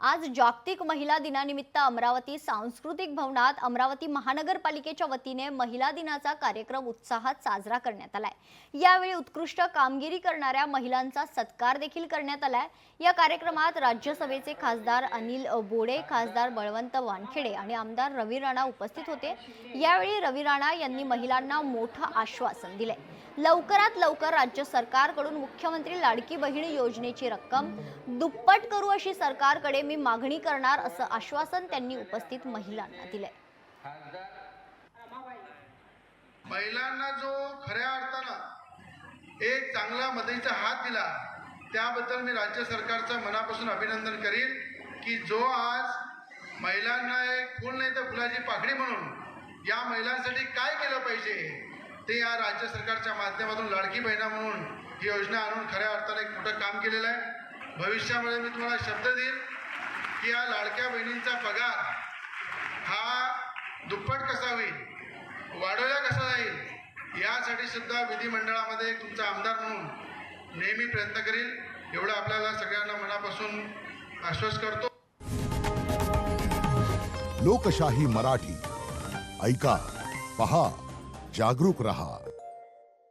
आज जागतिक महिला दिनानिमित्त अमरावती सांस्कृतिक भवनात अमरावती महानगरपालिकेच्या वतीने महिला दिनाचा कार्यक्रम उत्साहात साजरा करण्यात आलाय। यावेळी उत्कृष्ट कामगिरी करणाऱ्या महिलांचा सत्कार देखील करण्यात आलाय। या कार्यक्रमात राज्यसभेचे खासदार अनिल बोडे, खासदार बळवंत वानखेडे आणि आमदार रवी राणा उपस्थित होते। यावेळी रवी राणा यांनी महिलांना मोठं आश्वासन दिले। लवकरात लवकर राज्य सरकारकडून मुख्यमंत्री लाडकी बहीण योजनेची रक्कम दुप्पट करू अशी सरकारकडे मी मागणी करणार असं आश्वासन त्यांनी उपस्थित महिलांना दिले। महिलांना जो खऱ्या अर्थानं एक चांगला मदतीचा हात दिला त्याबद्दल मी राज्य सरकारचं मनापासून अभिनंदन करीन की जो आज महिलांना एक फूल नाही तर फुलाची पाकळी म्हणून या महिलांसाठी काय केलं पाहिजे ते या राज्य सरकारच्या माध्यमातून लाडकी बहिणा म्हणून ही योजना आणून खऱ्या अर्थाने एक मोठं काम केलेलं आहे। भविष्यामध्ये मी तुम्हाला शब्द देईन की या लाडक्या बहिणींचा पगार हा दुप्पट कसा होईल, वाढवला कसा जाईल यासाठी सुद्धा विधिमंडळामध्ये तुमचा आमदार म्हणून नेहमी प्रयत्न करील एवढं आपल्याला सगळ्यांना मनापासून आश्वास करतो। लोकशाही मराठी ऐका, पहा, जागरूक रहा।